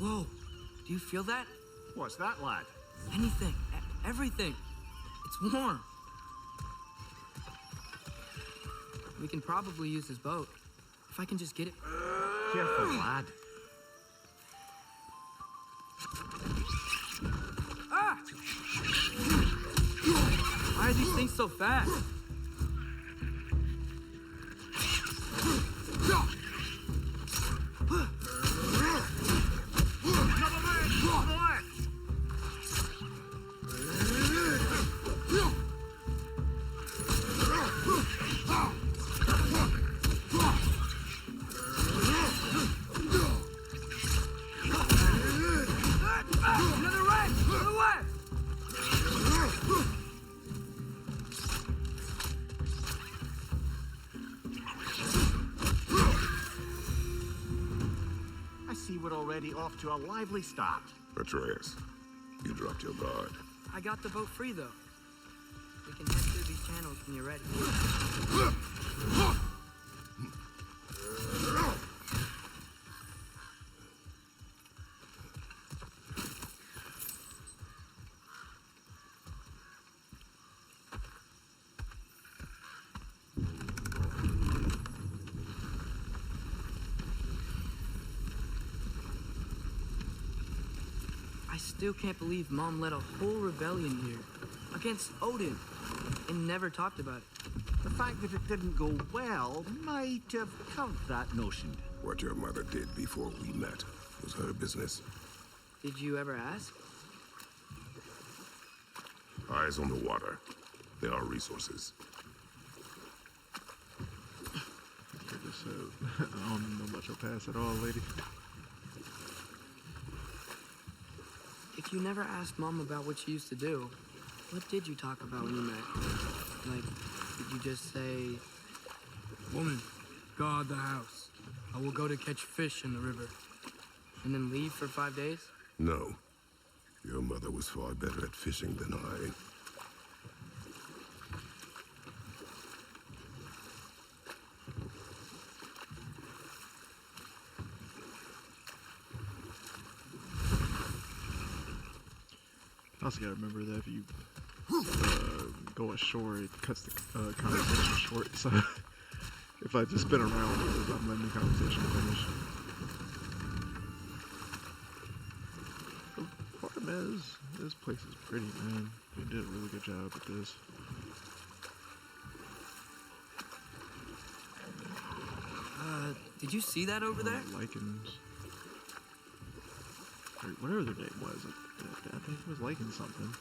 Whoa, do you feel that? What's that, lad? Anything, everything. It's warm. We can probably use his boat. If I can just get it. Careful, lad. Ah! Why are these things so fast? We're already off to a lively start. Atreus, you dropped your guard. I got the boat free, though. We can head through these channels when you're ready. I still can't believe Mom led a whole rebellion here against Odin and never talked about it. The fact that it didn't go well might have covered that notion. What your mother did before we met was her business. Did you ever ask? Eyes on the water. There are resources. I don't know much of pass at all, lady. If you never asked Mom about what she used to do, what did you talk about when you met? Like, did you just say, "Woman, guard the house. I will go to catch fish in the river," and then leave for 5 days? No. Your mother was far better at fishing than I. I also gotta remember that if you go ashore, it cuts the conversation short. So if I just spin around, I'm letting the conversation finish. Part of it is, this place is pretty, man. They did a really good job with this. Did you see that over there? Lichens. Or whatever their name was. I think it was lichen something.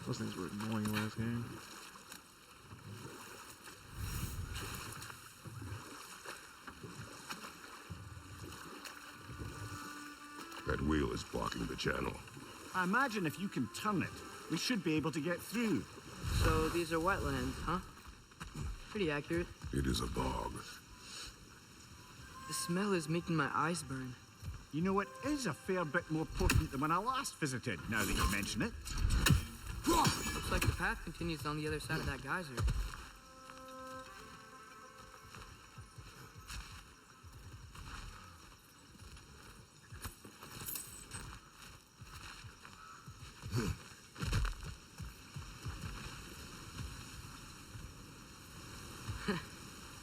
Those things were annoying last game. That wheel is blocking the channel. I imagine if you can turn it, we should be able to get through. So these are wetlands, huh? Pretty accurate. It is a bog. The smell is making my eyes burn. You know, it is a fair bit more potent than when I last visited, now that you mention it. Looks like the path continues on the other side of that geyser.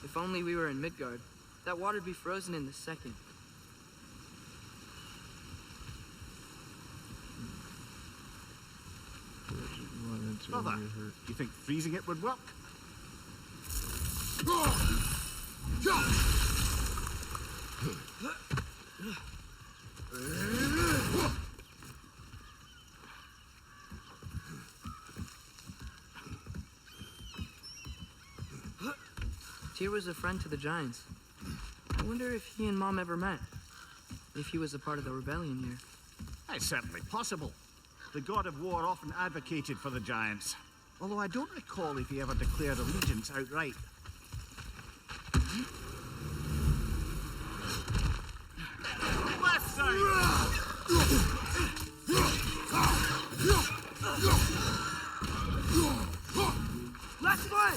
If only we were in Midgard. That water'd be frozen in a second. Brother, you think freezing it would work? Tyr was a friend to the giants. I wonder if he and Mom ever met. If he was a part of the rebellion here. It's certainly possible. The god of war often advocated for the giants. Although I don't recall if he ever declared allegiance outright. Left side! Last way!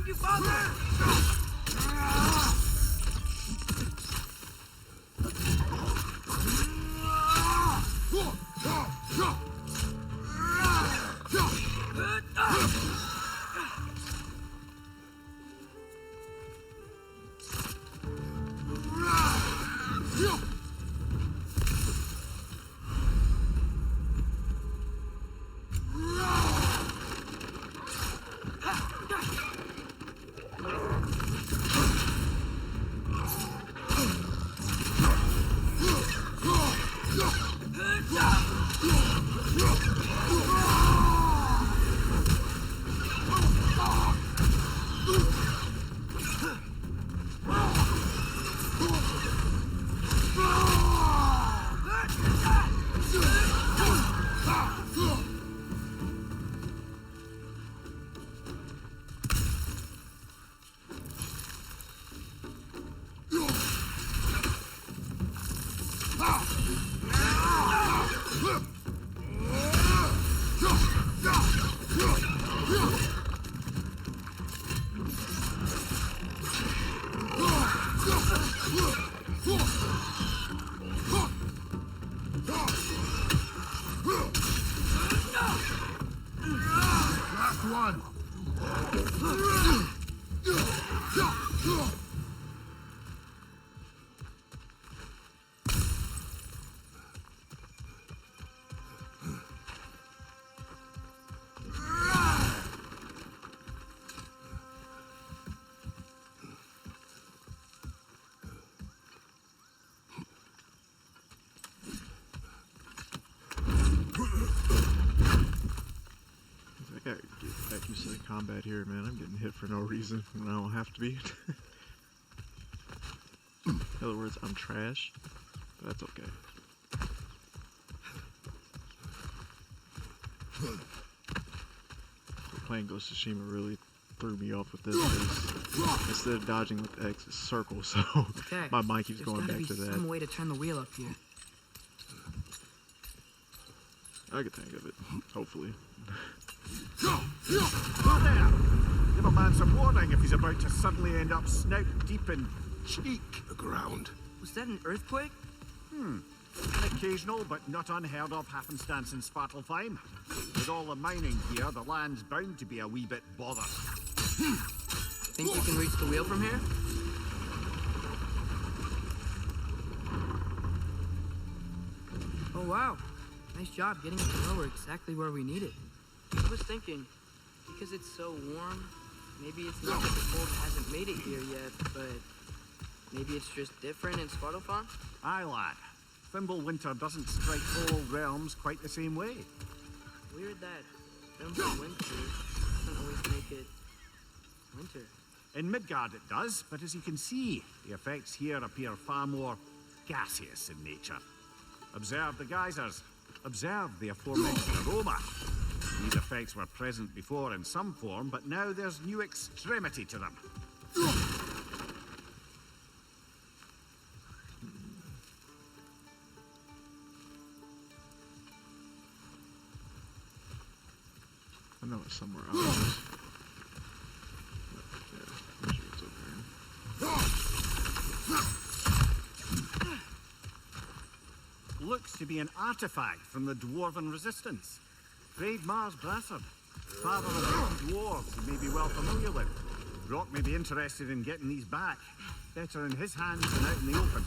behind you, father! I gotta get back used to the combat here, man. I'm getting hit for no reason when I don't have to be. In other words, I'm trash, but that's okay. Playing Ghost of Tsushima really threw me off with this. Instead of dodging with X, it's circle, so Okay. my mind keeps going back to There's that. some way to turn the wheel up here. I could think of it, hopefully. Go there! Give a man some warning if he's about to suddenly end up snout deep in cheek. The ground. Was that an earthquake? An occasional but not unheard of happenstance in Svartalfheim. With all the mining here, the land's bound to be a wee bit bothered. Think you can reach the wheel from here? Oh wow, nice job getting the blower exactly where we need it. I was thinking, because it's so warm, maybe it's not that the cold hasn't made it here yet, but maybe it's just different in Svartalfheim? Aye, lad. Thimble winter doesn't strike all realms quite the same way. Weird that Thimble winter doesn't always make it winter. In Midgard it does, but as you can see, the effects here appear far more gaseous in nature. Observe the geysers. Observe the aforementioned aroma. These effects were present before in some form, but now there's new extremity to them. I know it's somewhere else. Yeah, I'm sure it's over here. Looks to be an artifact from the Dwarven resistance. Great Mars Brassard, father of the dwarves you may be well familiar with. Brock may be interested in getting these back. Better in his hands than out in the open.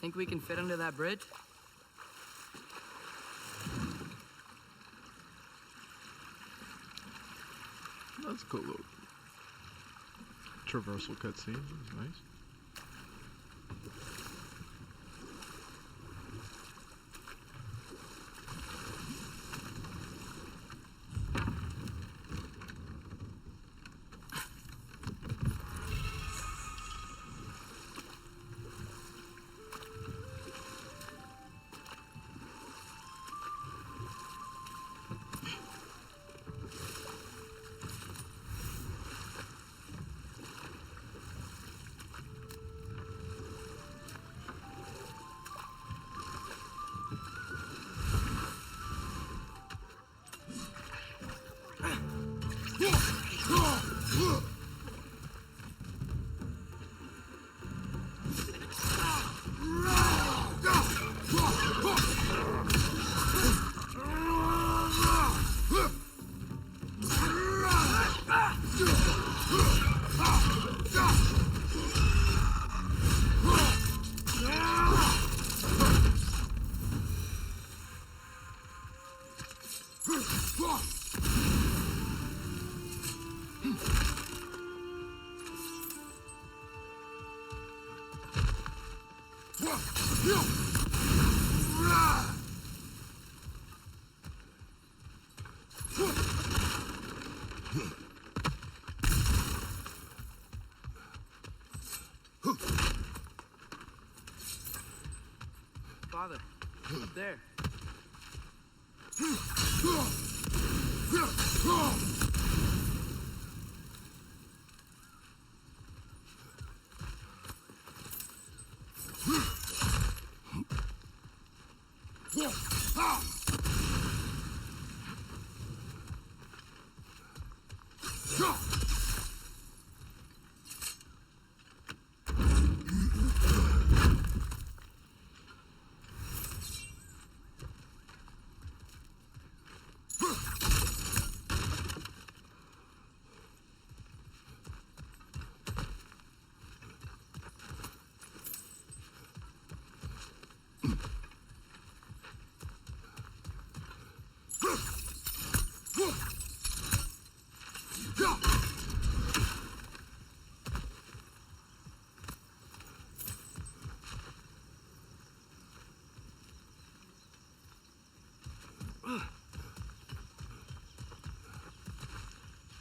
Think we can fit under that bridge? That's a cool little traversal cutscene. That was nice. Father, up there.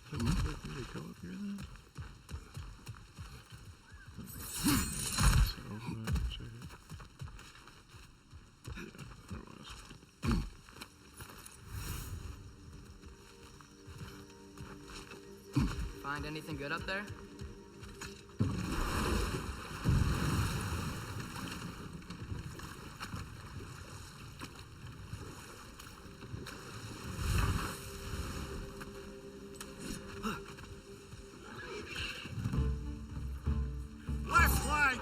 So where did they go up here then? So, check it. Yeah, there was. Find anything good up there? Left flank!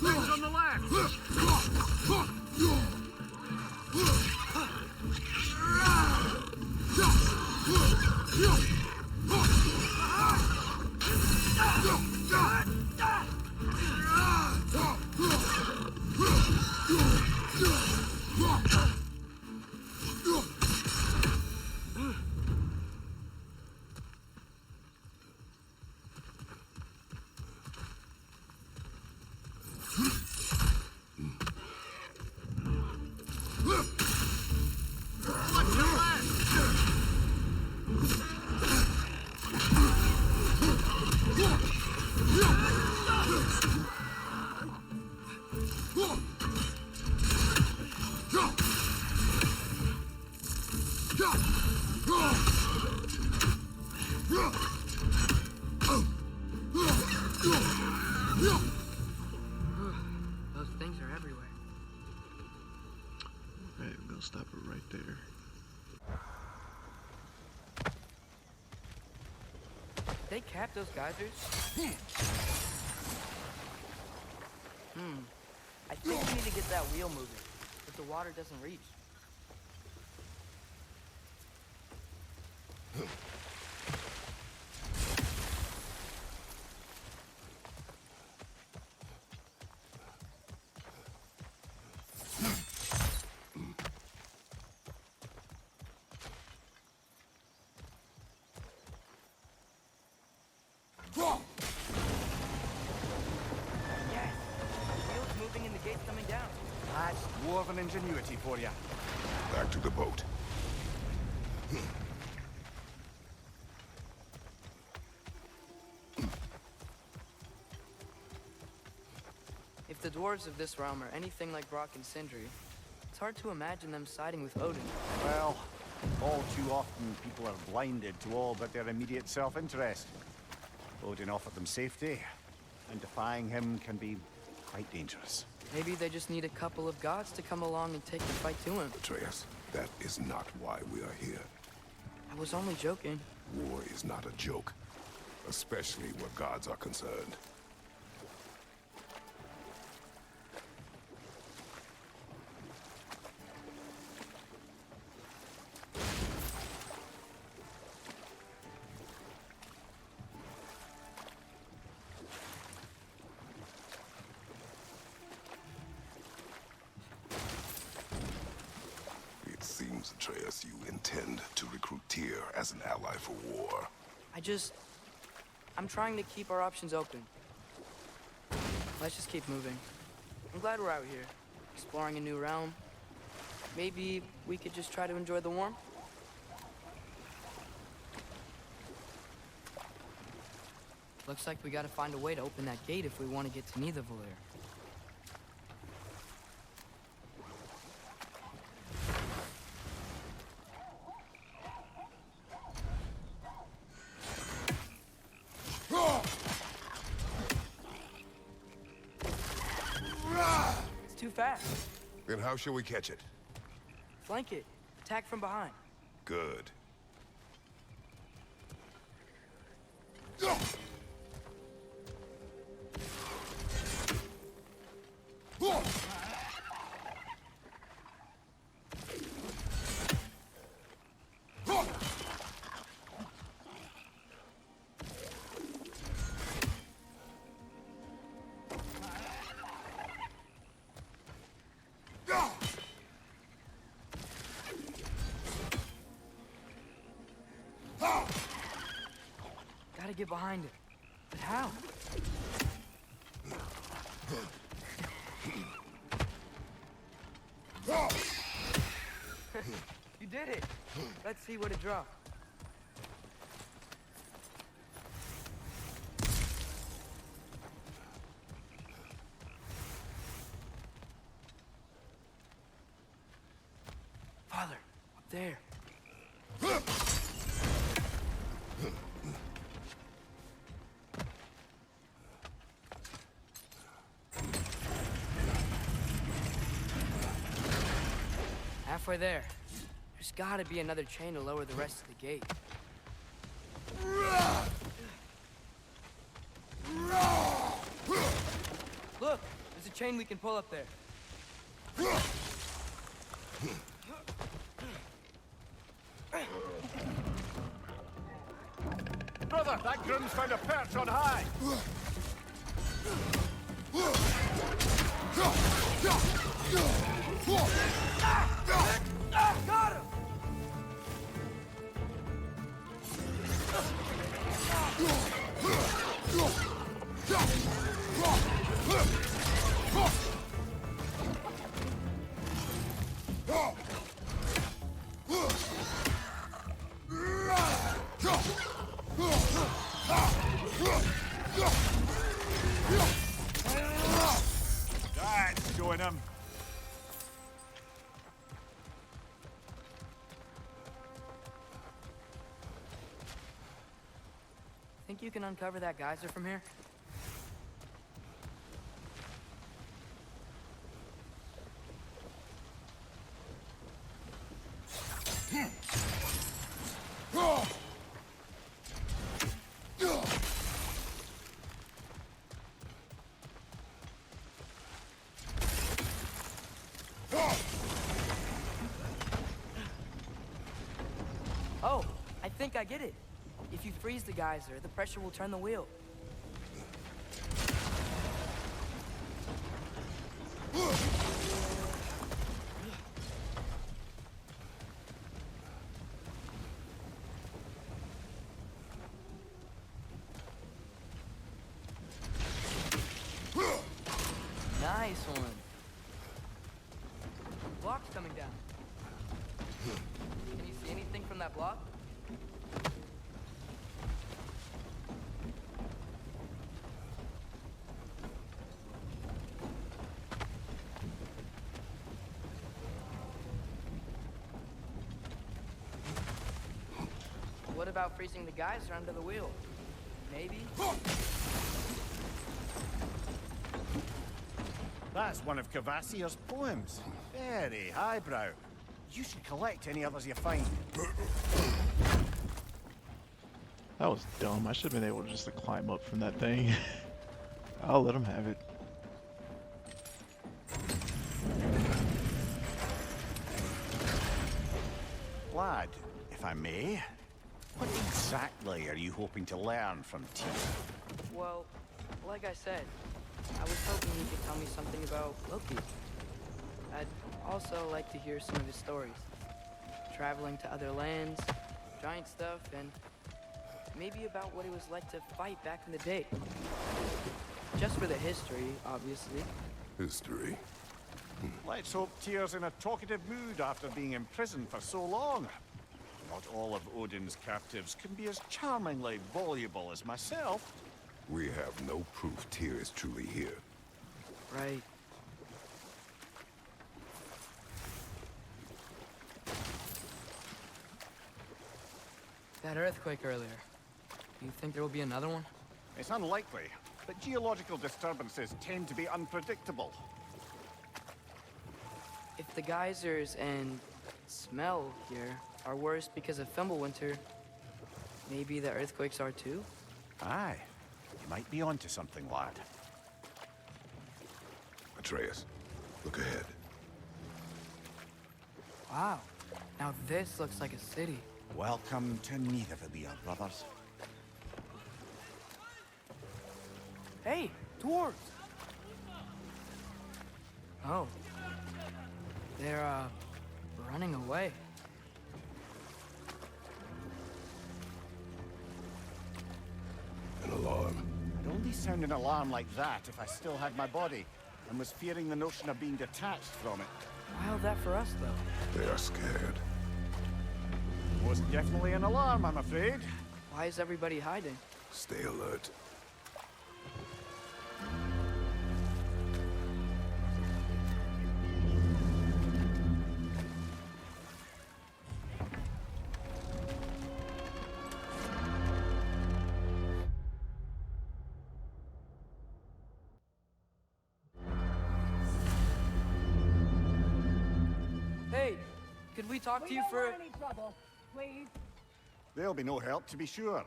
Things on the left! Watch your left! Those things are everywhere. Alright, I'm gonna stop it right there. They cap those geysers? I think we need to get that wheel moving, but the water doesn't reach. Yes! The wheel's moving and the gate's coming down. That's dwarven ingenuity for you. Back to the boat. If the dwarves of this realm are anything like Brock and Sindri, it's hard to imagine them siding with Odin. Well, all too often people are blinded to all but their immediate self-interest. Odin offered them safety, and defying him can be quite dangerous. Maybe they just need a couple of gods to come along and take the fight to him. Atreus, that is not why we are here. I was only joking. War is not a joke, especially where gods are concerned. It seems seems, Atreus, you intend to recruit Tyr as an ally for war. I'm trying to keep our options open. Let's just keep moving. I'm glad we're out here, exploring a new realm. Maybe we could just try to enjoy the warmth? Looks like we gotta find a way to open that gate if we want to get to Nidavellir. It's too fast. Then how shall we catch it? Flank it. Attack from behind. Good. Gotta get behind it. But how? You did it! Let's see what it dropped. Father, up there. Halfway there. There's gotta be another chain to lower the rest of the gate. Look! There's a chain we can pull up there. Brother, that groom's found a perch on high! Got him! That's showing him. Think you can uncover that geyser from here? Oh, I think I get it. If you freeze the geyser, the pressure will turn the wheel. Nice one. Block's coming down. Can you see anything from that block? What about freezing the geyser under the wheel? Maybe? That's one of Cavassier's poems. Very highbrow. You should collect any others you find. That was dumb. I should have been able just to climb up from that thing. I'll let him have it. Lad, if I may, what exactly are you hoping to learn from Tyr? Well, like I said, I was hoping you could tell me something about Loki. I'd also like to hear some of his stories. traveling to other lands, giant stuff, and maybe about what it was like to fight back in the day. Just for the history, obviously. History. Let's hope Tyr's in a talkative mood after being imprisoned for so long. Not all of Odin's captives can be as charmingly voluble as myself. We have no proof Tyr is truly here. Right. That earthquake earlier. Do you think there will be another one? It's unlikely, but geological disturbances tend to be unpredictable. If the geysers and smell here are worse because of Fimbulwinter, maybe the earthquakes are too? Aye. You might be onto something, lad. Atreus, look ahead. Wow. Now this looks like a city. Welcome to Nidavellir, brothers. Hey, dwarves! Oh. They're, running away. An alarm. I'd only sound an alarm like that if I still had my body, and was fearing the notion of being detached from it. Wild that for us, though. They are scared. Was definitely an alarm, I'm afraid. Why is everybody hiding? Stay alert. Hey, could we talk to you for... any trouble, please. There'll be no help, to be sure.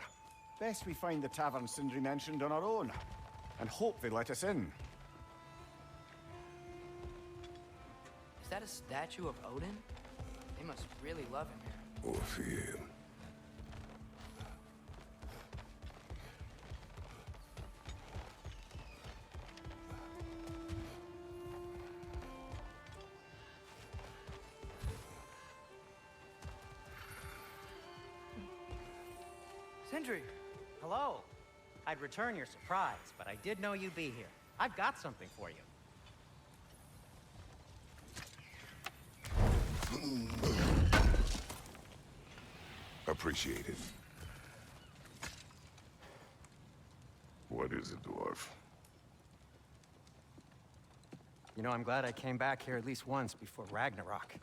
Best we find the tavern Sindri mentioned on our own, and hope they let us in. Is that a statue of Odin? They must really love him here. Or fear him. Sindri! Hello. I'd return your surprise, but I did know you'd be here. I've got something for you. Appreciate it. What is it, dwarf? You know, I'm glad I came back here at least once before Ragnarok.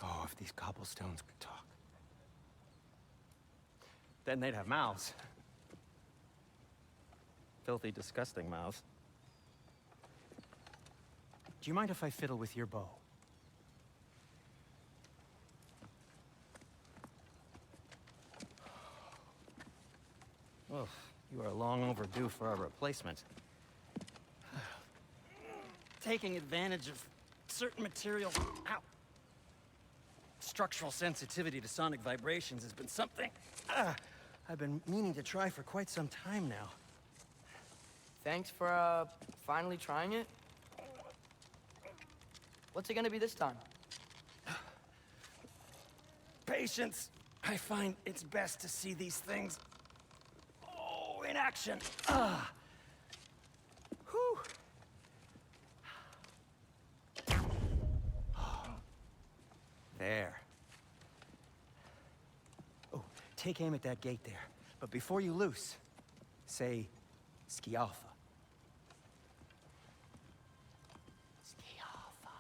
Oh, if these cobblestones could talk. Then they'd have mouths. Filthy, disgusting mouths. Do you mind if I fiddle with your bow? Oh, you are long overdue for a replacement. Taking advantage of certain materials. Ow! Structural sensitivity to sonic vibrations has been something I've been meaning to try for quite some time now. Thanks for, finally trying it. What's it gonna be this time? Patience. I find it's best to see these things, in action. Whew. There. Oh, take aim at that gate there. But before you loose, say, Skialfa. Skialfa.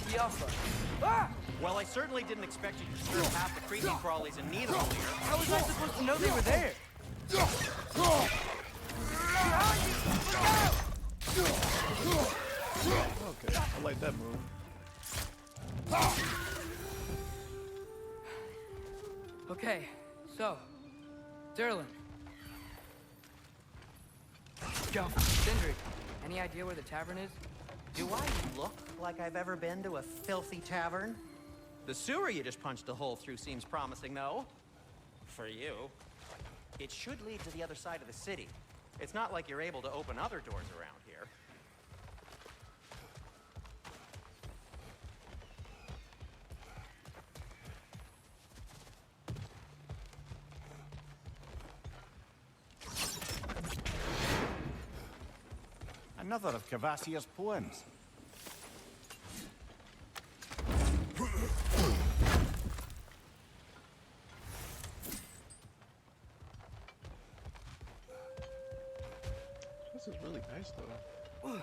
Skialfa. Ah! Well, I certainly didn't expect you to disturb half the creepy crawlies in Nidavellir. How was I supposed to know they were there? Okay, I like that move. Okay, so, Derlin. Go. Sindri, any idea where the tavern is? Do I look like I've ever been to a filthy tavern? The sewer you just punched a hole through seems promising, though. For you. It should lead to the other side of the city. It's not like you're able to open other doors around here. Another of Cavassier's poems. This is really nice, though. I've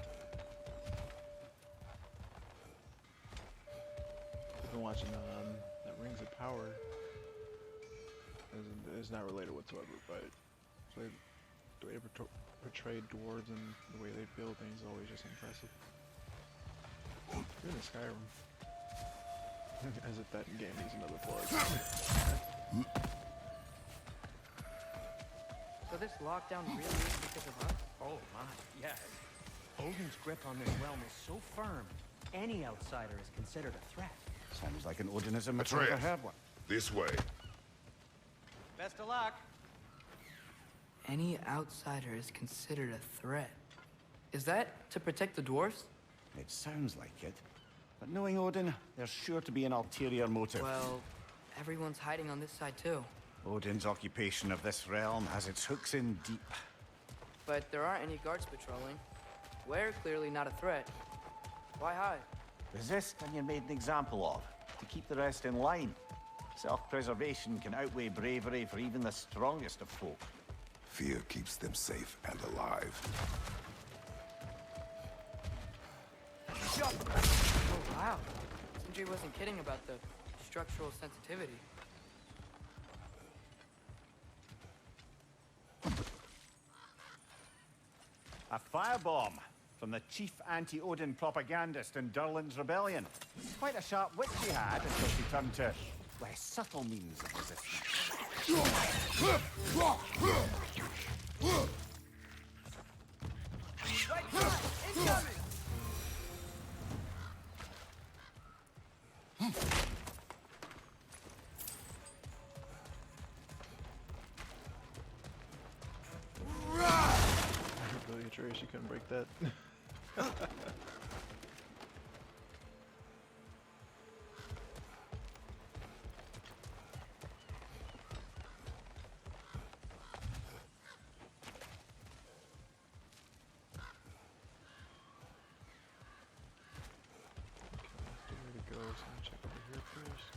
been watching that Rings of Power. It's not related whatsoever, but the way they portray dwarves and the way they build things is always just impressive. Even in Skyrim. As if that game needs another plug. So this lockdown really is because of us? Oh my, yes. Odin's grip on this realm is so firm, any outsider is considered a threat. Sounds like an Odinism if I've ever Atreus, heard one. this way. Best of luck. Any outsider is considered a threat. Is that to protect the dwarves? It sounds like it. But knowing Odin, there's sure to be an ulterior motive. Well, everyone's hiding on this side too. Odin's occupation of this realm has its hooks in deep. But there aren't any guards patrolling. We're clearly not a threat. Why hide? Resist and you're made an example of, to keep the rest in line. Self-preservation can outweigh bravery for even the strongest of folk. Fear keeps them safe and alive. Oh, wow. Sindri wasn't kidding about the structural sensitivity. A firebomb from the chief anti-Odin propagandist in Durlin's rebellion. Quite a sharp wit she had until she turned to less subtle means of resistance. Really, Atreus, you couldn't break that. Where to go? So I'm gonna check over here first.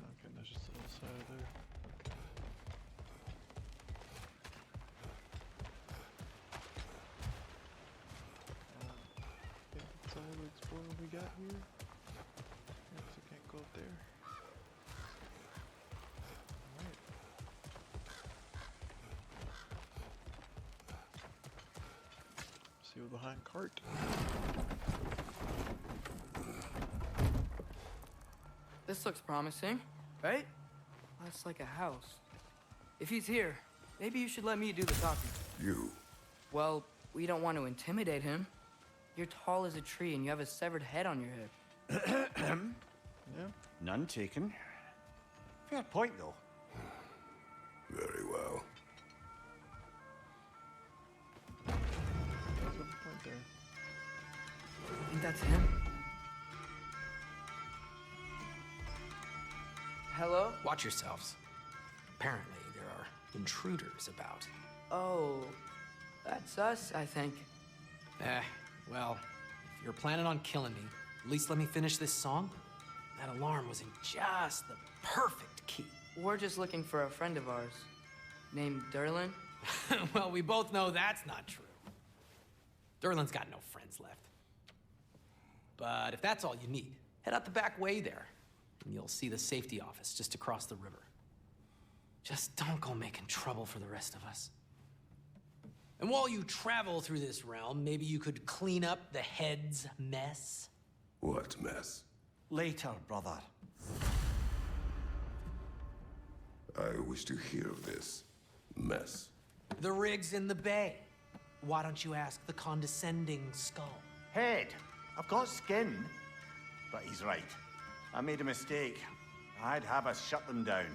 Okay, that's just the little side of there. Okay. Okay, let's explore what we got here. Guess I can't go up there. Alright. See what's behind cart. This looks promising, right? That's like a house. If he's here, maybe you should let me do the talking. You. Well, we don't want to intimidate him. You're tall as a tree and you have a severed head on your head. Yeah. None taken. Fair point, though. Very well. That's a good point there. think that's him? Hello? Watch yourselves. Apparently, there are intruders about. Oh, that's us, I think. Well, if you're planning on killing me, at least let me finish this song. That alarm was in just the perfect key. We're just looking for a friend of ours named Durlin. Well, we both know that's not true. Durlin's got no friends left. But if that's all you need, head out the back way there, and you'll see the safety office just across the river. Just don't go making trouble for the rest of us. And while you travel through this realm, maybe you could clean up the head's mess. What mess? Later, brother. I wish to hear of this mess. The rig's in the bay. Why don't you ask the condescending skull? Head, I've got skin. But he's right. I made a mistake. I'd have us shut them down.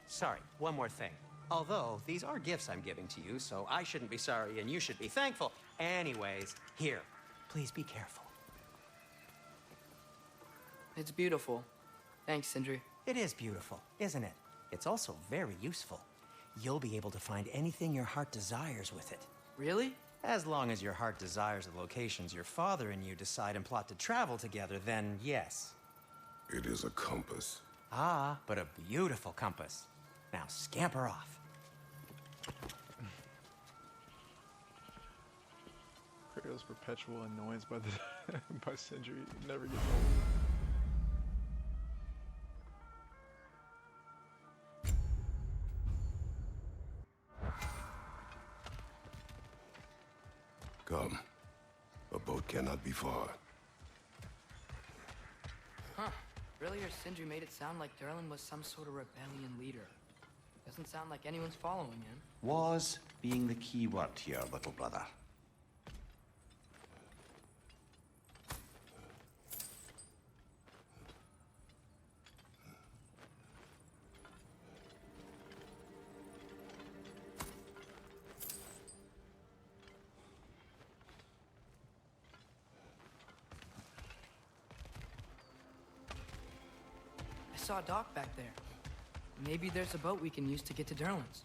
Sorry, one more thing. Although, these are gifts I'm giving to you, so I shouldn't be sorry and you should be thankful. Anyways, here, please be careful. It's beautiful. Thanks, Sindri. It is beautiful, isn't it? It's also very useful. You'll be able to find anything your heart desires with it. Really? As long as your heart desires the locations your father and you decide and plot to travel together, then yes. It is a compass. Ah, but a beautiful compass. Now scamper off. Kratos' perpetual annoyance by the by Sindri never gets old. Come. A boat cannot be far. Huh. Earlier, Sindri made it sound like Durlin was some sort of rebellion leader. Doesn't sound like anyone's following him. Was being the key word here, little brother. I saw a dock back there. Maybe there's a boat we can use to get to Durlin's.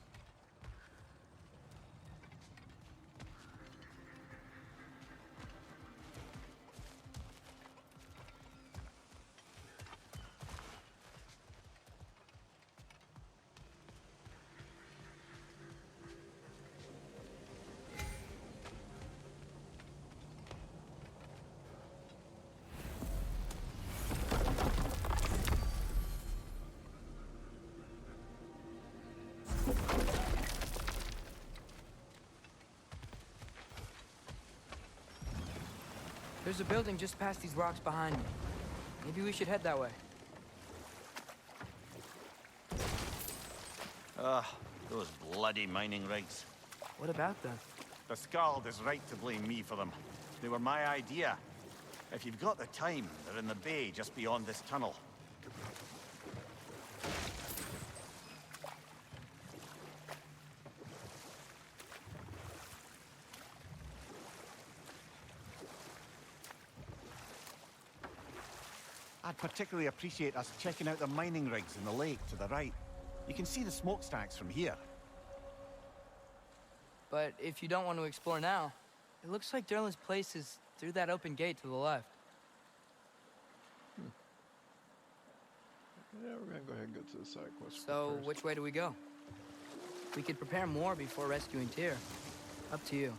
There's a building just past these rocks behind me. Maybe we should head that way. Those bloody mining rigs. What about them? The Skald is right to blame me for them. They were my idea. If you've got the time, they're in the bay just beyond this tunnel. I'd particularly appreciate us checking out the mining rigs in the lake to the right. You can see the smokestacks from here. But if you don't want to explore now, it looks like Durlin's place is through that open gate to the left. Yeah, we're gonna go ahead and go to the side quest. So, first. which way do we go? We could prepare more before rescuing Tyr. Up to you.